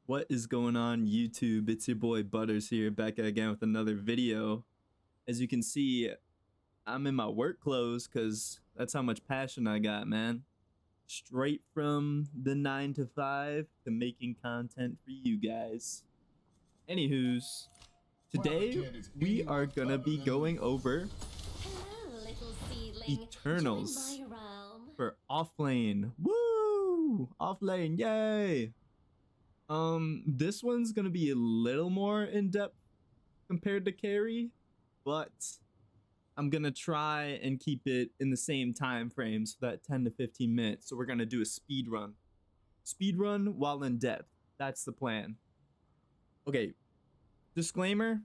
What is going on, YouTube? It's your boy Butters here, back again with another video. As you can see, I'm in my work clothes because that's how much passion I got, man. Straight from the 9 to 5 to making content for you guys. Anywho's, today we are gonna be going over Eternals for Offlane. Woo! Offlane, yay! This one's gonna be a little more in-depth compared to carry, but I'm gonna try and keep it in the same time frame, so that 10 to 15 minutes. So we're gonna do a speed run. Speed run while in depth. That's the plan. Okay, disclaimer,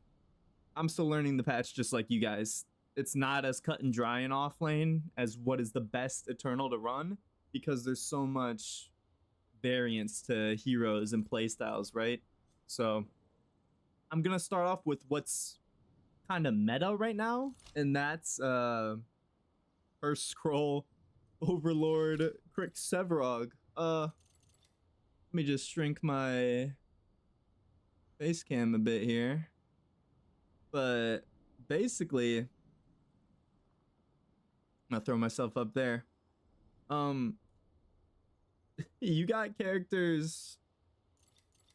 I'm still learning the patch just like you guys. It's not as cut and dry in Offlane as what is the best Eternal to run, because there's so much variance to heroes and playstyles, right? So I'm gonna start off with what's kind of meta right now, and that's first scroll Overlord Crick Severog. Let me just shrink my face cam a bit here. But basically, I'm gonna throw myself up there. You got characters,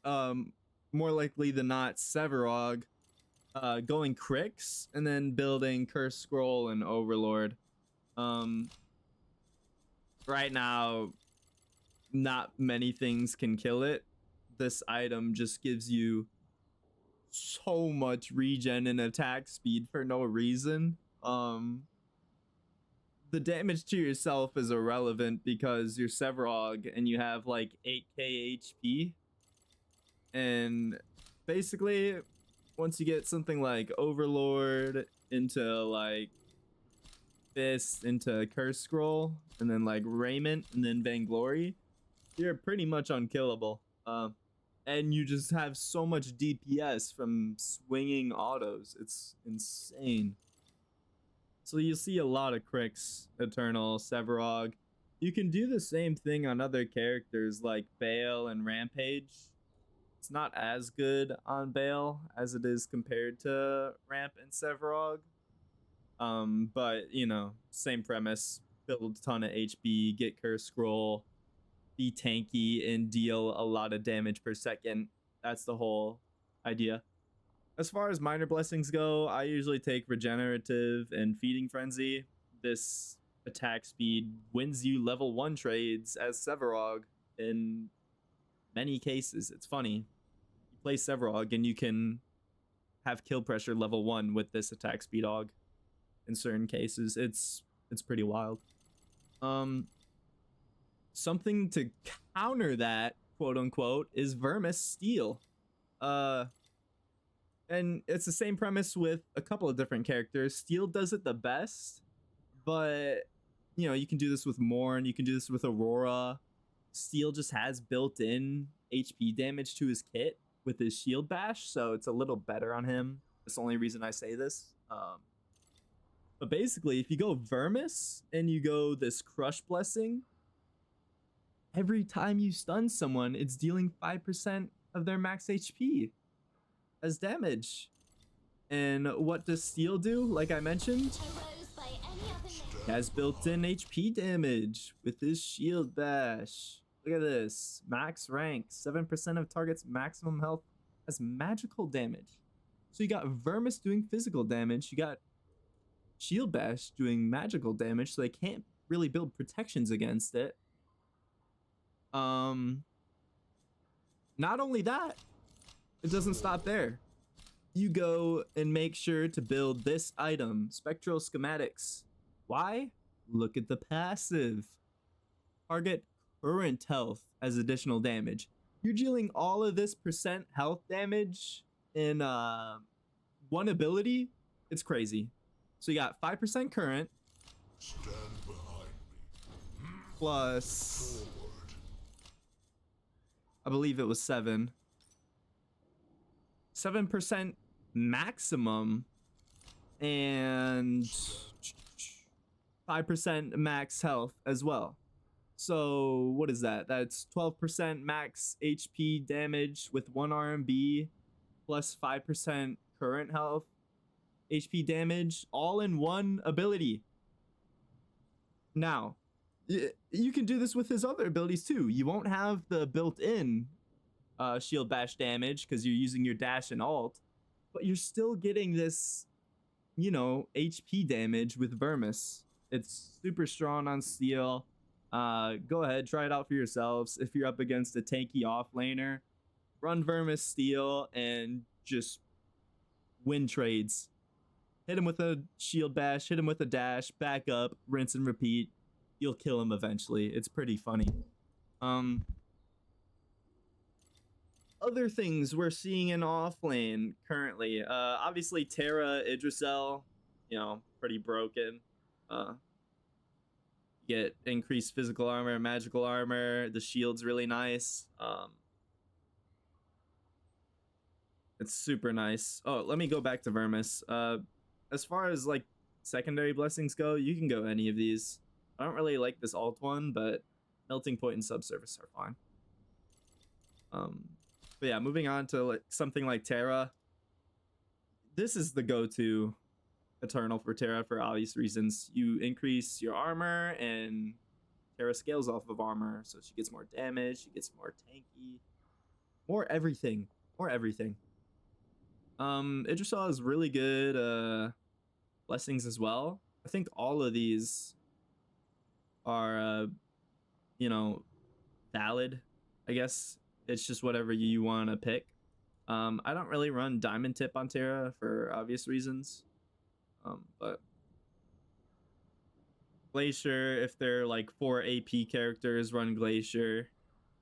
more likely than not, Severog, going Cricks, and then building Curse Scroll and Overlord. Right now, not many things can kill it. This item just gives you so much regen and attack speed for no reason. The damage to yourself is irrelevant because you're Severog and you have like 8k HP. And basically, once you get something like Overlord into like Fist, into Curse Scroll, and then like Raiment, and then Vainglory, you're pretty much unkillable. And you just have so much DPS from swinging autos. It's insane. So you'll see a lot of Cricks, Eternal, Severog. You can do the same thing on other characters like Bale and Rampage. It's not as good on Bale as it is compared to Ramp and Severog. But, you know, same premise. Build a ton of HP, get Curse Scroll, be tanky, and deal a lot of damage per second. That's the whole idea. As far as minor blessings go, I usually take Regenerative and Feeding Frenzy. This attack speed wins you level 1 trades as Severog in many cases. It's funny. You play Severog and you can have kill pressure level 1 with this attack speed og in certain cases. It's pretty wild. Something to counter that, quote unquote, is Vermis Steel. And it's the same premise with a couple of different characters. Steel does it the best, but, you know, you can do this with Morn, you can do this with Aurora. Steel just has built-in HP damage to his kit with his shield bash, so it's a little better on him. That's the only reason I say this. But basically, if you go Vermis and you go this Crush Blessing, every time you stun someone, it's dealing 5% of their max HP as damage. And what does Steel do? Like I mentioned, he has built-in HP damage with his shield bash. Look at this. Max rank, 7% of target's maximum health has magical damage. So you got Vermis doing physical damage, you got shield bash doing magical damage, so they can't really build protections against it. Not only that, it doesn't stop there. You go and make sure to build this item, Spectral Schematics. Why? Look at the passive. Target current health as additional damage. You're dealing all of this percent health damage in one ability. It's crazy. So you got 5% current. Stand behind me. Plus, I believe it was 7% maximum, and 5% max health as well. So what is that? That's 12% max HP damage with 1 RMB plus 5% current health HP damage, all in one ability. Now, you can do this with his other abilities too. You won't have the built-in shield bash damage because you're using your dash and alt, but you're still getting this, you know, HP damage with Vermis. It's super strong on steel. Go ahead, try it out for yourselves. If you're up against a tanky offlaner, run Vermis steel and just win trades. Hit him with a shield bash, hit him with a dash, back up, rinse and repeat. You'll kill him eventually. It's pretty funny. Other things we're seeing in Offlane currently. Obviously Terra, Idrisel, you know, pretty broken. Get increased physical armor, magical armor. The shield's really nice. It's super nice. Oh, let me go back to Vermis. As far as like secondary blessings go, you can go any of these. I don't really like this alt one, but melting point and subsurface are fine. But yeah, moving on to like something like Terra. This is the go-to Eternal for Terra for obvious reasons. You increase your armor and Terra scales off of armor, so she gets more damage, she gets more tanky, more everything. Idrisel is really good blessings as well. I think all of these are you know, valid. I guess it's just whatever you want to pick. I don't really run Diamond Tip on Terra for obvious reasons. But Glacier, if they're like 4 AP characters, run Glacier.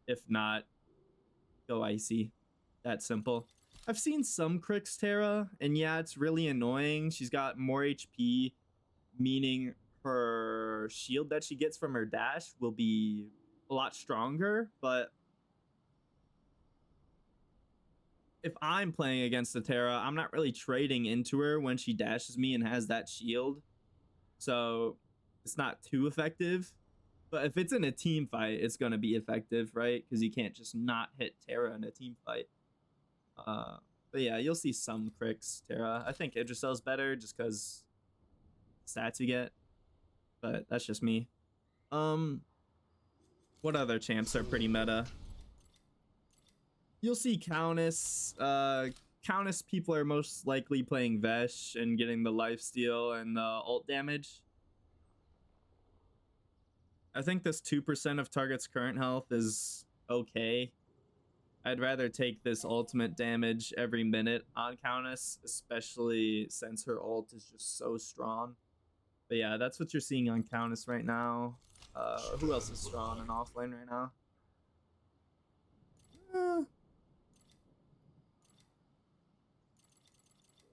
If not, go Icy. That simple. I've seen some Crix Terra, and yeah, it's really annoying. She's got more HP, meaning her shield that she gets from her dash will be a lot stronger, but if I'm playing against the Terra, I'm not really trading into her when she dashes me and has that shield. So it's not too effective. But if it's in a team fight, it's going to be effective, right? Because you can't just not hit Terra in a team fight. But yeah, you'll see some Crix Terra. I think Idrisel's better just because stats you get. But that's just me. What other champs are pretty meta? You'll see Countess. Countess people are most likely playing Vesh and getting the lifesteal and the ult damage. I think this 2% of target's current health is okay. I'd rather take this ultimate damage every minute on Countess, especially since her ult is just so strong. But yeah, that's what you're seeing on Countess right now. Who else is strong in Offlane right now?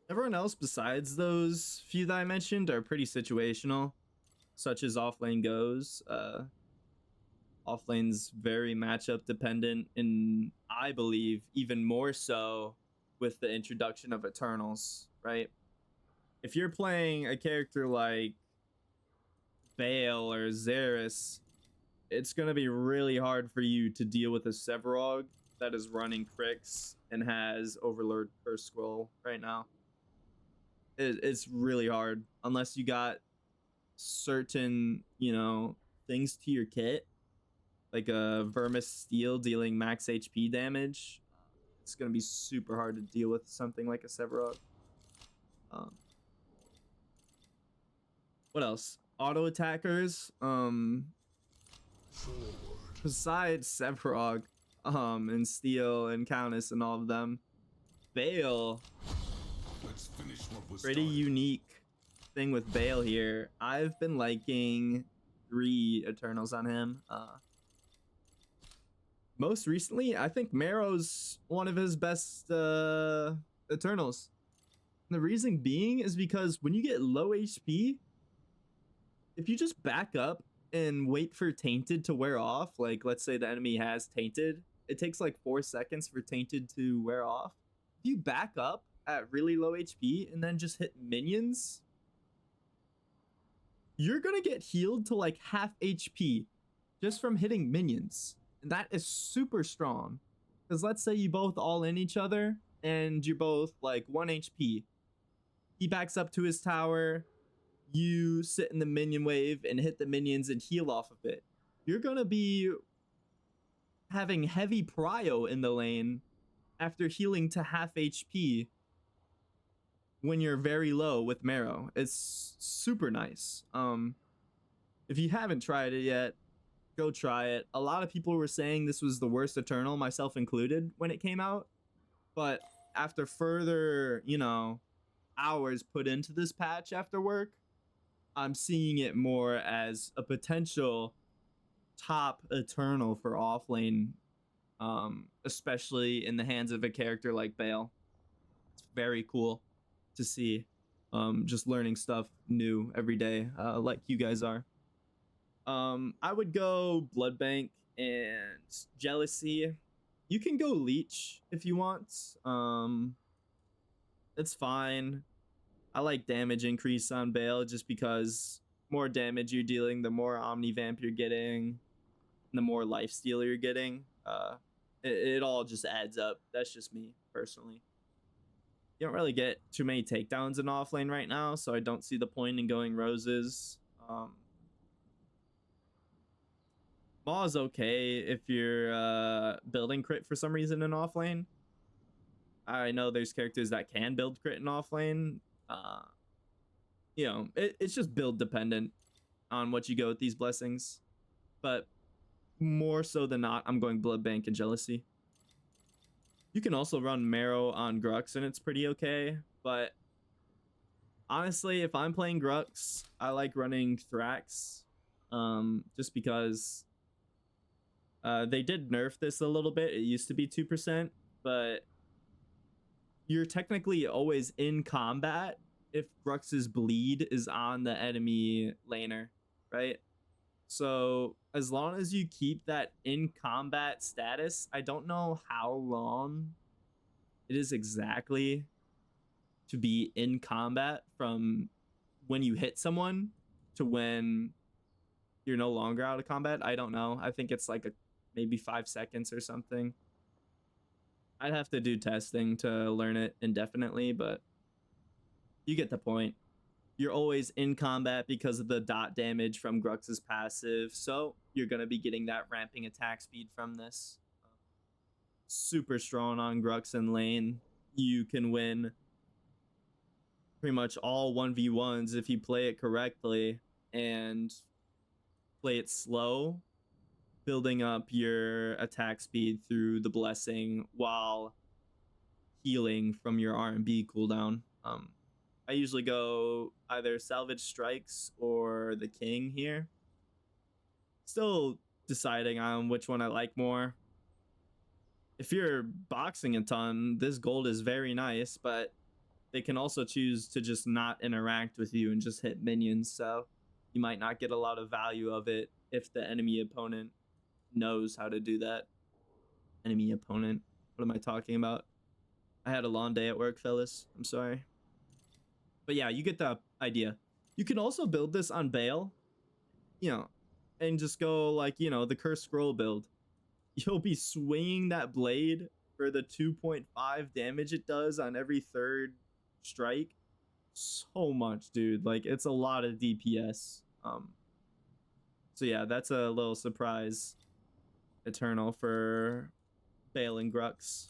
Everyone else besides those few that I mentioned are pretty situational, such as Offlane goes. Offlane's very matchup dependent, and I believe even more so with the introduction of Eternals, right? If you're playing a character like Bale or Xeris, it's going to be really hard for you to deal with a Sevarog that is running Crix and has Overlord Curse Scroll right now. It's really hard unless you got certain, you know, things to your kit, like a Vermis Steel dealing max HP damage. It's going to be super hard to deal with something like a Sevarog. What else? Auto attackers. Besides Sevarog, and Steel and Countess and all of them, Bale. Pretty unique thing with Bale here. I've been liking 3 Eternals on him. Most recently, I think Marrow's one of his best Eternals. And the reason being is because when you get low HP, if you just back up and wait for Tainted to wear off, like let's say the enemy has Tainted, it takes like 4 seconds for Tainted to wear off. If you back up at really low HP and then just hit minions, you're gonna get healed to like half HP just from hitting minions. And that is super strong. Because let's say you both all in each other and you're both like 1 HP. He backs up to his tower. You sit in the minion wave and hit the minions and heal off of it. You're going to be having heavy prio in the lane after healing to half HP when you're very low with Marrow. It's super nice. If you haven't tried it yet, go try it. A lot of people were saying this was the worst Eternal, myself included, when it came out. But after further, hours put into this patch after work, I'm seeing it more as a potential top Eternal for Offlane, especially in the hands of a character like Bale. It's very cool to see, just learning stuff new every day, like you guys are. I would go Blood Bank and Jealousy. You can go Leech if you want. It's fine. I like damage increase on Bale just because more damage you're dealing, the more Omnivamp you're getting, the more lifesteal you're getting. It all just adds up. That's just me personally. You don't really get too many takedowns in Offlane right now, so I don't see the point in going Roses. Maw is okay if you're building crit for some reason in Offlane. I know there's characters that can build crit in Offlane. It's just build dependent on what you go with these blessings. But more so than not, I'm going Blood Bank and Jealousy. You can also run Marrow on Grux and it's pretty okay. But honestly, if I'm playing Grux, I like running Thrax. Just because they did nerf this a little bit. It used to be 2%, but you're technically always in combat if Grux's bleed is on the enemy laner, right? So as long as you keep that in combat status, I don't know how long it is exactly to be in combat from when you hit someone to when you're no longer out of combat. I don't know. I think it's like maybe 5 seconds or something. I'd have to do testing to learn it indefinitely, but you get the point. You're always in combat because of the dot damage from Grux's passive, so you're going to be getting that ramping attack speed from this. Super strong on Grux in lane. You can win pretty much all 1v1s if you play it correctly and play it slow, building up your attack speed through the blessing while healing from your R&B cooldown. I usually go either Salvage Strikes or the King here. Still deciding on which one I like more. If you're boxing a ton, this gold is very nice, but they can also choose to just not interact with you and just hit minions, so you might not get a lot of value of it if the enemy opponent knows how to do that. Enemy opponent? What am I talking about? I had a long day at work, fellas. I'm sorry. But yeah, you get the idea. You can also build this on Bale, and just go like, the Cursed Scroll build. You'll be swinging that blade for the 2.5 damage it does on every third strike. So much, dude. Like, it's a lot of DPS. So yeah, that's a little surprise Eternal for Bale and Grux.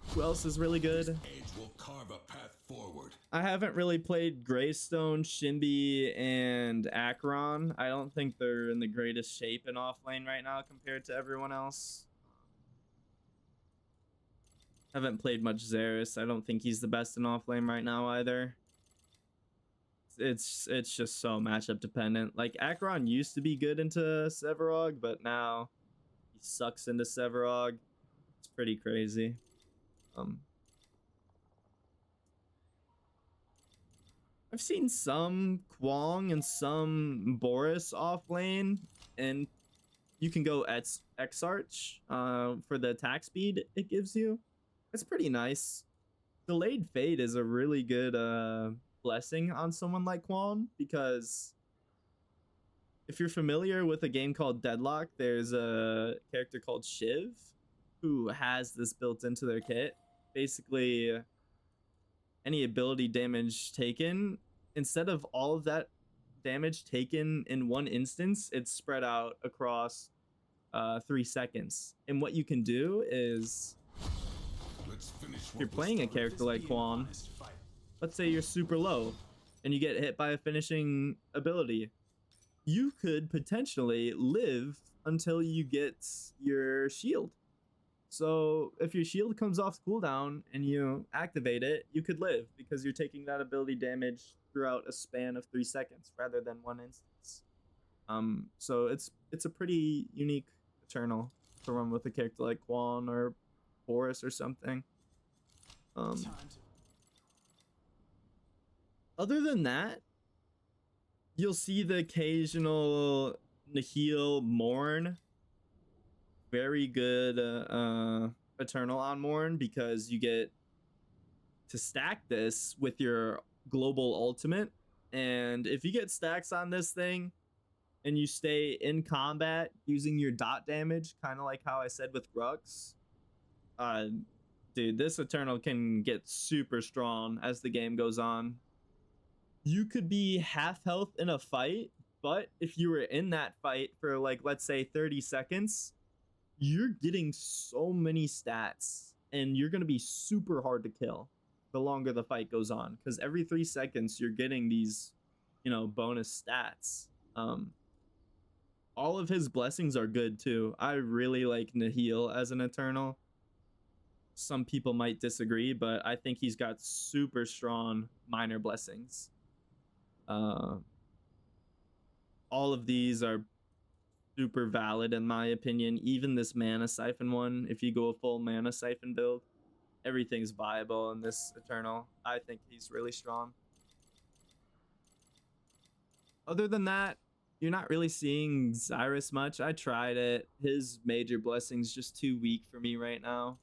Who else is really good? Edge will carve a path forward. I haven't really played Greystone, Shimby, and Acheron. I don't think they're in the greatest shape in Offlane right now compared to everyone else. Haven't played much Xeris. I don't think he's the best in Offlane right now either. It's just so matchup dependent. Like, Acheron used to be good into Sevarog, but now he sucks into Sevarog. It's pretty crazy. I've seen some Kwong and some Boris off lane, and you can go X-Arch for the attack speed it gives you. It's pretty nice. Delayed Fate is a really good blessing on someone like Kwong, because if you're familiar with a game called Deadlock, there's a character called Shiv who has this built into their kit. Basically, any ability damage taken, instead of all of that damage taken in one instance, it's spread out across 3 seconds. And what you can do is, if you're playing a character like Quan, let's say you're super low and you get hit by a finishing ability, you could potentially live until you get your shield. So if your shield comes off cooldown and you activate it, you could live because you're taking that ability damage throughout a span of 3 seconds rather than one instance. So it's a pretty unique Eternal to run with a character like Quan or Boris or something. Other than that, you'll see the occasional Nihil Morn. Very good Eternal on Morn because you get to stack this with your global ultimate. And if you get stacks on this thing and you stay in combat using your dot damage, kind of like how I said with Grux, dude, this Eternal can get super strong as the game goes on. You could be half health in a fight, but if you were in that fight for, like, let's say 30 seconds, you're getting so many stats and you're going to be super hard to kill the longer the fight goes on, because every 3 seconds you're getting these, you know, bonus stats. All of his blessings are good too. I really like Nihil as an Eternal. Some people might disagree, but I think he's got super strong minor blessings. All of these are super valid in my opinion. Even this Mana Siphon one, if you go a full Mana Siphon build, everything's viable in this Eternal. I think he's really strong. Other than that, you're not really seeing Xyrus much. I tried it. His major blessing's just too weak for me right now.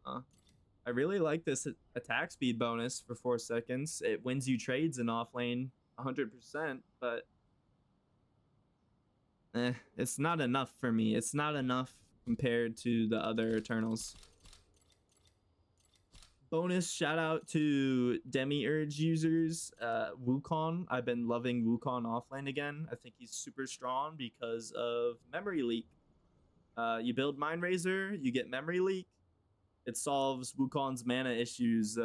I really like this attack speed bonus for 4 seconds. It wins you trades in offlane 100%, but it's not enough for me. It's not enough compared to the other Eternals. Bonus shout out to Demiurge users. Wukong. I've been loving Wukong offlane again. I think he's super strong because of Memory Leak. You build Mind Razor, you get Memory Leak. It solves Wukong's mana issues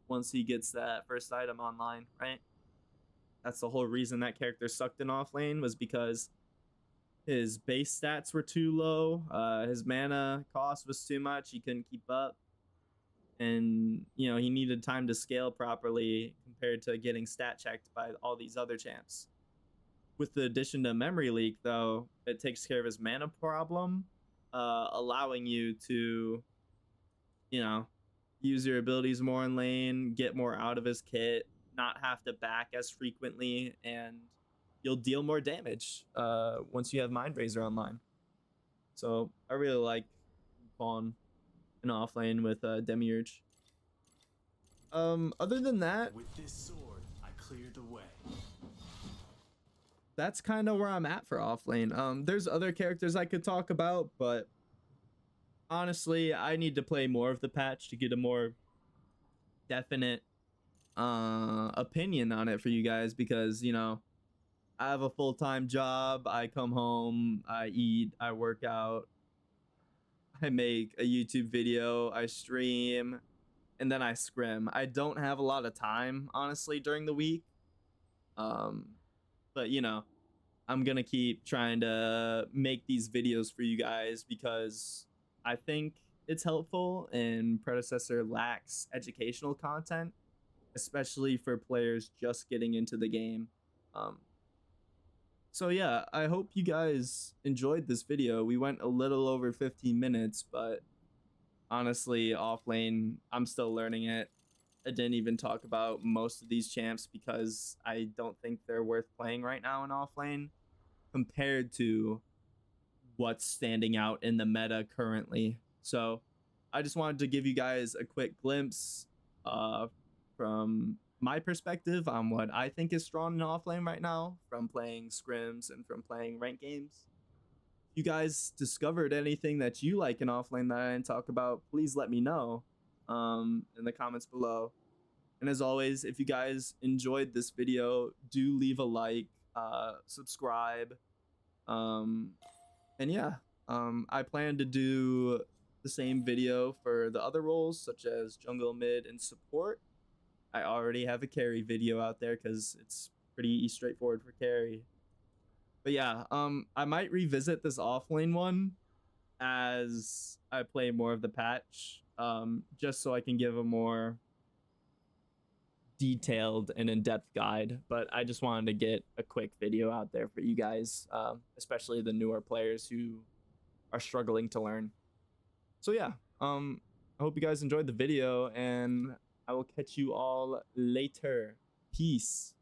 once he gets that first item online, right? That's the whole reason that character sucked in offlane, was because his base stats were too low. His mana cost was too much. He couldn't keep up. And, you know, he needed time to scale properly compared to getting stat checked by all these other champs. With the addition to Memory Leak, though, it takes care of his mana problem, allowing you to, you know, use your abilities more in lane, get more out of his kit, not have to back as frequently, and you'll deal more damage once you have Mind Razor online. So I really like Pawn in offlane with Demiurge. Other than that, with this sword, I cleared the way. That's kind of where I'm at for offlane. There's other characters I could talk about, but honestly, I need to play more of the patch to get a more definite opinion on it for you guys, because, you know, I have a full-time job. I come home, I eat, I work out, I make a YouTube video, I stream, and then I scrim. I don't have a lot of time, honestly, during the week. But, you know, I'm gonna keep trying to make these videos for you guys because I think it's helpful, and Predecessor lacks educational content, especially for players just getting into the game. So yeah, I hope you guys enjoyed this video. We went a little over 15 minutes, but honestly, offlane, I'm still learning it. I didn't even talk about most of these champs because I don't think they're worth playing right now in offlane compared to what's standing out in the meta currently. So I just wanted to give you guys a quick glimpse from my perspective on what I think is strong in offlane right now from playing scrims and from playing rank games. If you guys discovered anything that you like in offlane that I didn't talk about, please let me know in the comments below. And as always, if you guys enjoyed this video, do leave a like, subscribe, and yeah, I plan to do the same video for the other roles such as jungle, mid, and support. I already have a carry video out there because it's pretty straightforward for carry. But yeah, I might revisit this offlane one as I play more of the patch, just so I can give a more detailed and in-depth guide. But I just wanted to get a quick video out there for you guys, especially the newer players who are struggling to learn. So yeah, I hope you guys enjoyed the video, and I will catch you all later. Peace.